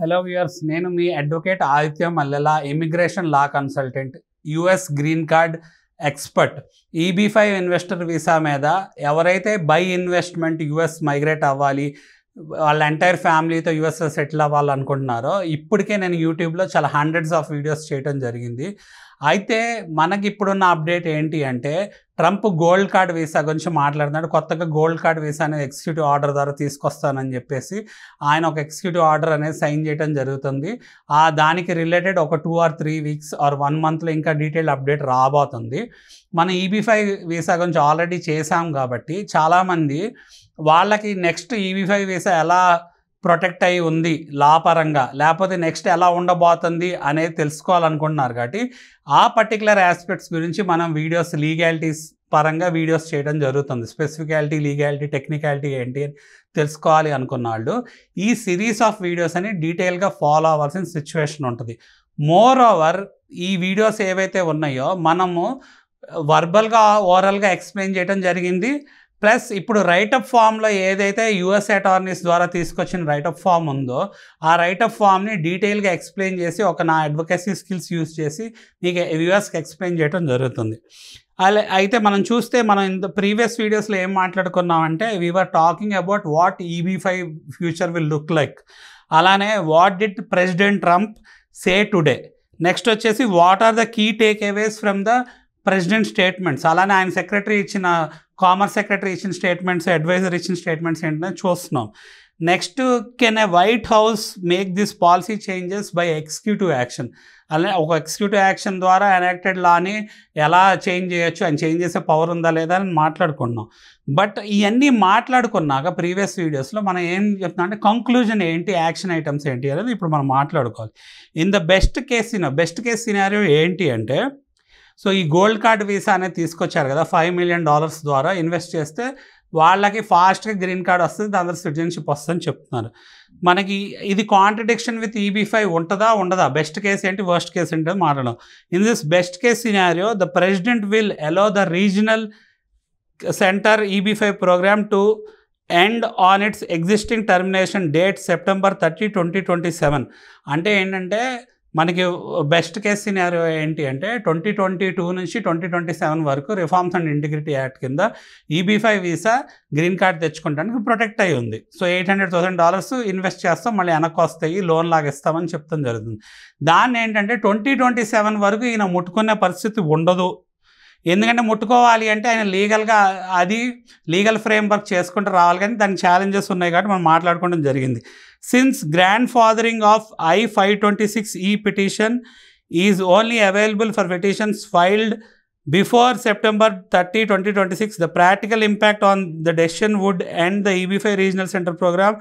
Hello viewers, నేను మీ advocate Aditya Mallela, immigration law consultant, US green card expert. EB-5 investor visa మీద ఎవరైతే by investment US migrate అవ్వాలి, వాళ్ళ ఎంటైర్ ఫ్యామిలీతో యుఎస్లో సెటిల్ అవ్వాలనుకుంటున్నారో, ఇప్పటికే నేను యూట్యూబ్లో చాలా హండ్రెడ్స్ ఆఫ్ వీడియోస్ చేయడం జరిగింది. అయితే మనకి ఇప్పుడున్న అప్డేట్ ఏంటి అంటే, ట్రంప్ గోల్డ్ కార్డ్ వీసా గురించి మాట్లాడుతున్నాడు. కొత్తగా గోల్డ్ కార్డ్ వీసా అనేది ఎగ్జిక్యూటివ్ ఆర్డర్ ద్వారా తీసుకొస్తానని చెప్పేసి ఆయన ఒక ఎగ్జిక్యూటివ్ ఆర్డర్ అనేది సైన్ చేయడం జరుగుతుంది. దానికి రిలేటెడ్ ఒక 2 or 3 weeks ఆర్ 1 monthలో ఇంకా డీటెయిల్ అప్డేట్ రాబోతుంది. మనం EB-5 వీసా గురించి ఆల్రెడీ చేసాం కాబట్టి చాలామంది వాళ్ళకి నెక్స్ట్ EB-5 వీసా ఎలా ప్రొటెక్ట్ అయి ఉంది లా పరంగా, లేకపోతే నెక్స్ట్ ఎలా ఉండబోతుంది అనేది తెలుసుకోవాలనుకుంటున్నారు. కాబట్టి ఆ పర్టికులర్ ఆస్పెక్ట్స్ గురించి మనం వీడియోస్, లీగాలిటీస్ పరంగా వీడియోస్ చేయడం జరుగుతుంది. స్పెసిఫికాలిటీ, లీగాలిటీ, టెక్నికాలిటీ ఏంటి అని తెలుసుకోవాలి అనుకున్న వాళ్ళు ఈ సిరీస్ ఆఫ్ వీడియోస్ అని డీటెయిల్గా ఫాలో అవ్వాల్సిన సిచ్యువేషన్ ఉంటుంది. మోర్ ఓవర్ ఈ వీడియోస్ ఏవైతే ఉన్నాయో మనము వర్బల్గా, ఓరల్గా ఎక్స్ప్లెయిన్ చేయడం జరిగింది. ప్లస్ ఇప్పుడు రైటప్ ఫామ్లో ఏదైతే యుఎస్ అటార్నీస్ ద్వారా తీసుకొచ్చిన రైటప్ ఫామ్ ఉందో ఆ రైటప్ ఫామ్ని డీటెయిల్గా ఎక్స్ప్లెయిన్ చేసి నా అడ్వకేసీ స్కిల్స్ యూజ్ చేసి మీకు యుఎస్కి ఎక్స్ప్లెయిన్ చేయడం జరుగుతుంది. అయితే మనం చూస్తే మనం ప్రీవియస్ వీడియోస్లో ఏం మాట్లాడుకున్నామంటే, we were talking about what EB-5 future will look like. అలానే what did president Trump say today. Next వచ్చేసి what are the key takeaways from the president statements. అలానే ఆయన కామర్స్ సెక్రటరీ ఇచ్చిన స్టేట్మెంట్స్, అడ్వైజర్ ఇచ్చిన statements ఏంటనే చూస్తున్నాం. Next, can a White House make this policy changes by executive action. అలానే ఒక executive action ద్వారా ఎనాక్టెడ్ లాని ఎలా చేంజ్ చేయొచ్చు, ఆయన చేంజ్ చేసే పవర్ ఉందా లేదా అని మాట్లాడుకున్నాం. బట్ ఇవన్నీ మాట్లాడుకున్నాక ప్రీవియస్ వీడియోస్లో మనం ఏం చెప్తున్నాం అంటే, కంక్లూజన్ ఏంటి, యాక్షన్ ఐటమ్స్ ఏంటి అనేది ఇప్పుడు మనం మాట్లాడుకోవాలి. In the best case scenario ఏంటి అంటే, సో ఈ గోల్డ్ కార్డ్ వీసా అనేది తీసుకొచ్చారు కదా, $5 million ద్వారా ఇన్వెస్ట్ చేస్తే వాళ్ళకి ఫాస్ట్గా గ్రీన్ కార్డ్ వస్తుంది, దాని ద్వారా సిటిజన్షిప్ వస్తుందని చెప్తున్నారు. మనకి ఇది కాంట్రడిక్షన్ విత్ EB-5 ఉండదా? బెస్ట్ కేసు ఏంటి, వర్స్ట్ కేసు ఏంటి అని మాట్లాడడం. In this best case scenario, the president will allow the regional center EB-5 program to end on its existing termination date September 30, 2027. అంటే ఏంటంటే, మనకి బెస్ట్ కేస్ సినారియో ఏంటి అంటే 2022 నుంచి 2027 వరకు రిఫార్మ్స్ అండ్ ఇంటిగ్రిటీ యాక్ట్ కింద EB-5 వీసా గ్రీన్ కార్డ్ తెచ్చుకోవడానికి protect అయి ఉంది. సో $800,000 ఇన్వెస్ట్ చేస్తాం, మళ్ళీ వెనక్కి వస్తాయి, లోన్ లాగా ఇస్తామని చెప్తాం జరుగుతుంది. దాన్ని ఏంటంటే 2027 వరకు ఈయన ముట్టుకునే పరిస్థితి ఉండదు. ఎందుకంటే ముట్టుకోవాలి అంటే ఆయన లీగల్ ఫ్రేమ్వర్క్ చేసుకుంటూ రావాలి, కానీ దానికి ఛాలెంజెస్ ఉన్నాయి కాబట్టి మనం మాట్లాడుకోవడం జరిగింది. Since grandfathering of I-526E petition is only available for petitions filed before September 30, 2026, the practical impact on the decision would end the EB-5 Regional Center program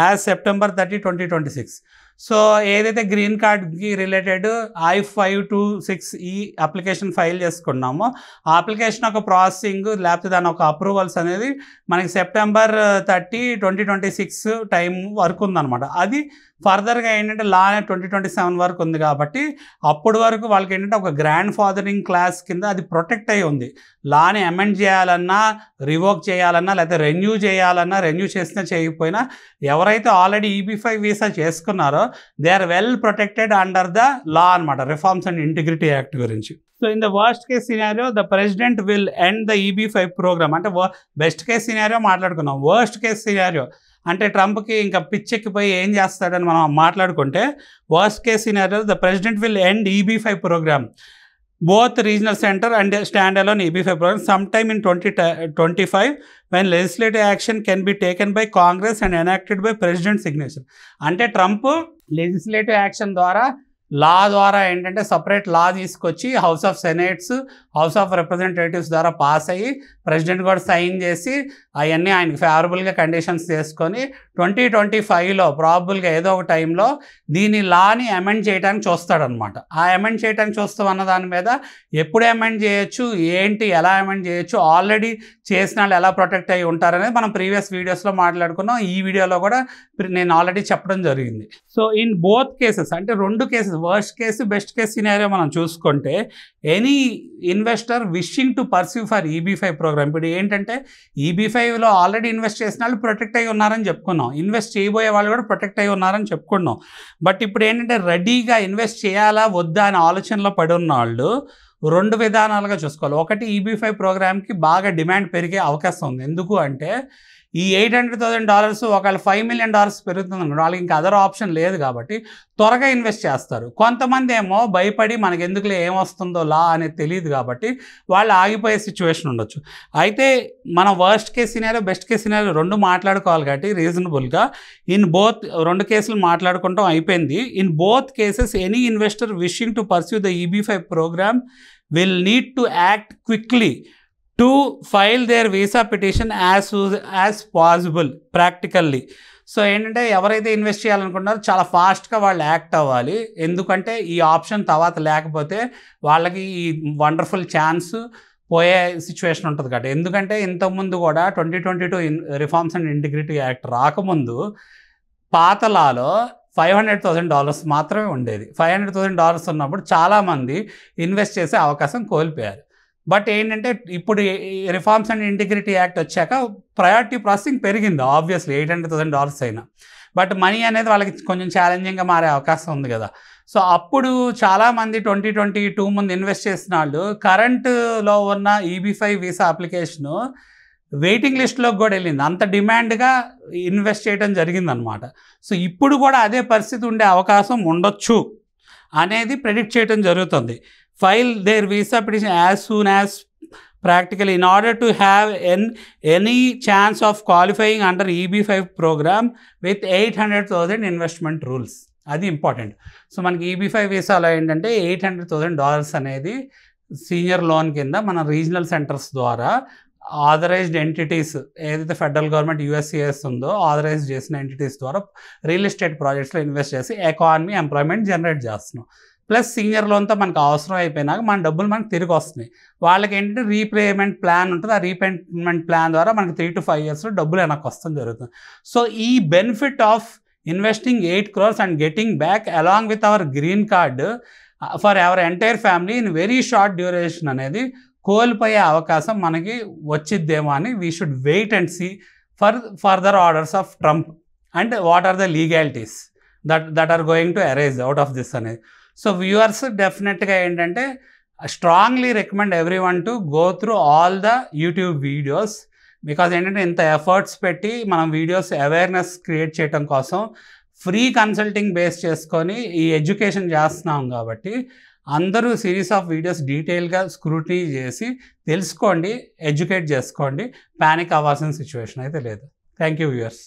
as September 30, 2026. So ఏదైతే green కార్డ్కి related I-526E application file చేసుకున్నామో ఆ application ఒక processing, లేకపోతే దాని ఒక approvals అనేది మనకి September 30, 2026 టైం వరకు ఉందన్నమాట. అది ఫర్దర్గా ఏంటంటే లా 2027 వరకు ఉంది కాబట్టి అప్పటి వరకు వాళ్ళకి ఏంటంటే ఒక గ్రాండ్ ఫాదరింగ్ క్లాస్ కింద అది ప్రొటెక్ట్ అయి ఉంది. లాని అమెండ్ చేయాలన్నా, రివోక్ చేయాలన్నా, లేకపోతే రెన్యూ చేసినా చేయకపోయినా ఎవరైతే ఆల్రెడీ EB-5 వీసా చేసుకున్నారో they are well protected under the law అనమాట, రిఫార్మ్స్ అండ్ ఇంటిగ్రిటీ యాక్ట్ గురించి. So in the worst case scenario the president will end the EB-5 program. అంటే బెస్ట్ కేస్ సినారియో మాట్లాడుకున్నాం. Worst case scenario అంటే ట్రంప్కి ఇంకా పిచ్చెక్కిపోయి ఏం చేస్తాడని మనం మాట్లాడుకుంటే, worst case scenario the president will end EB-5 program both regional center and standalone EB-5 program sometime in 2025 when legislative action can be taken by Congress and enacted by President signature. అంటే Trump legislative action ద్వారా, law ద్వారా ఏంటంటే separate law తీసుకొచ్చి house of senates, house of representatives ద్వారా pass అయ్యి president కూడా sign చేసి అవన్నీ ఆయనకి ఫేవరబుల్గా కండిషన్స్ చేసుకొని 2025లో ప్రాబబుల్గా ఏదో ఒక టైంలో దీని లాని అమెండ్ చేయడానికి చూస్తాడనమాట. ఆ అమెండ్ చేయడానికి చూస్తాం అన్న దాని మీద ఎప్పుడు అమెండ్ చేయొచ్చు, ఏంటి, ఎలా అమెండ్ చేయొచ్చు, ఆల్రెడీ చేసిన వాళ్ళు ఎలా ప్రొటెక్ట్ అయ్యి ఉంటారనేది మనం ప్రీవియస్ వీడియోస్లో మాట్లాడుకున్నాం. ఈ వీడియోలో కూడా నేను ఆల్రెడీ చెప్పడం జరిగింది. సో ఇన్ బోత్ కేసెస్, అంటే రెండు cases, worst case, best case scenario మనం చూసుకుంటే, any investor wishing to pursue for EB-5 program program. ఇప్పుడు ఏంటంటే EB5లో ఆల్రెడీ ఇన్వెస్ట్ చేసిన వాళ్ళు ప్రొటెక్ట్ అయి ఉన్నారని చెప్పుకున్నాం, ఇన్వెస్ట్ చేయబోయే వాళ్ళు కూడా ప్రొటెక్ట్ అయి ఉన్నారని చెప్పుకున్నాం. బట్ ఇప్పుడు ఏంటంటే రెడీగా ఇన్వెస్ట్ చేయాలా వద్దా అనే ఆలోచనలో పడి ఉన్న వాళ్ళు 2 విధానాలుగా చూసుకోవాలి. ఒకటి, EB5 ప్రోగ్రామ్కి బాగా డిమాండ్ పెరిగే అవకాశం ఉంది. ఎందుకు అంటే ఈ $800,000 ఒకవేళ $5 million పెరుగుతుంది అనుకోండి, వాళ్ళకి ఇంకా అదర్ ఆప్షన్ లేదు కాబట్టి త్వరగా ఇన్వెస్ట్ చేస్తారు. కొంతమంది ఏమో భయపడి మనకి ఎందుకులే ఏమొస్తుందో లా అనేది తెలియదు కాబట్టి వాళ్ళు ఆగిపోయే సిచ్యువేషన్ ఉండొచ్చు. అయితే మన worst case scenario, best case scenario 2 మాట్లాడుకోవాలి కాబట్టి రీజనబుల్గా ఇన్ బోత్ 2 కేసులు మాట్లాడుకుంటాం అయిపోయింది. In both cases any investor wishing to pursue the EB5 program will need to act quickly to file their visa petition as possible practically. సో ఏంటంటే ఎవరైతే invest చేయాలనుకుంటున్నారో చాలా ఫాస్ట్గా వాళ్ళు యాక్ట్ అవ్వాలి. ఎందుకంటే ఈ ఆప్షన్ తర్వాత లేకపోతే వాళ్ళకి ఈ వండర్ఫుల్ ఛాన్స్ పోయే సిచ్యువేషన్ ఉంటుంది కాబట్టి. ఎందుకంటే ఇంతకుముందు కూడా 2022 రిఫార్మ్స్ అండ్ ఇంటిగ్రిటీ యాక్ట్ రాకముందు పాత లాలో $500,000 మాత్రమే ఉండేది. $500,000 ఉన్నప్పుడు చాలామంది ఇన్వెస్ట్ చేసే అవకాశం కోల్పోయారు. బట్ ఏంటంటే ఇప్పుడు రిఫార్మ్స్ అండ్ ఇంటిగ్రిటీ యాక్ట్ వచ్చాక ప్రయారిటీ ప్రాసెసింగ్ పెరిగింది ఆబ్వియస్లీ, $800,000 అయినా. బట్ మనీ అనేది వాళ్ళకి కొంచెం ఛాలెంజింగ్గా మారే అవకాశం ఉంది కదా. సో అప్పుడు చాలామంది 2022 ముందు ఇన్వెస్ట్ చేసిన వాళ్ళు కరెంటులో ఉన్న EB5 వీసా అప్లికేషను వెయిటింగ్ లిస్ట్లోకి కూడా వెళ్ళింది. అంత డిమాండ్గా ఇన్వెస్ట్ చేయడం జరిగిందనమాట. సో ఇప్పుడు కూడా అదే పరిస్థితి ఉండే అవకాశం ఉండొచ్చు అనేది ప్రెడిక్ట్ చేయడం జరుగుతుంది. File their visa petition as soon as practically in order to have any chance of qualifying under EB5 program with 800,000 investment rules. అది ఇంపార్టెంట్. సో మనకి EB5 వీసాలో ఏంటంటే $800,000 అనేది సీనియర్ లోన్ కింద మన రీజనల్ సెంటర్స్ ద్వారా ఆథరైజ్డ్ ఎంటిటీస్, ఏదైతే federal government USCIS ఉందో authorise చేసిన ఎంటిటీస్ ద్వారా రియల్ ఎస్టేట్ ప్రాజెక్ట్స్లో ఇన్వెస్ట్ చేసి ఎకానమీ, ఎంప్లాయ్మెంట్ జనరేట్ చేస్తున్నాం. ప్లస్ సీనియర్ లోన్తో మనకు అవసరం అయిపోయినాక మన డబ్బులు మనకు తిరిగి వస్తున్నాయి. వాళ్ళకి ఏంటంటే రీపేమెంట్ ప్లాన్ ఉంటుంది, ఆ రీపేమెంట్ ప్లాన్ ద్వారా మనకి 3 to 5 yearsలో డబ్బులు వెనక్కి వస్తాం జరుగుతుంది. సో ఈ benefit of investing 8 crores and getting back along with our green card for our entire family in very short duration అనేది కోల్పోయే అవకాశం మనకి వచ్చిద్దేమో అని we should wait and see for further orders of Trump and what are the legalities that are going to arise out of this అనేది. So viewers డెఫినెట్గా ఏంటంటే strongly recommend every one to go through all the YouTube videos. Because ఏంటంటే ఇంత efforts పెట్టి మనం videos awareness create చేయడం కోసం free consulting base చేసుకొని ఈ ఎడ్యుకేషన్ చేస్తున్నాం కాబట్టి అందరూ సిరీస్ ఆఫ్ వీడియోస్ డీటెయిల్గా స్క్రూటినీ చేసి తెలుసుకోండి, ఎడ్యుకేట్ చేసుకోండి. ప్యానిక్ అవ్వాల్సిన సిచ్యువేషన్ అయితే లేదు. Thank you viewers.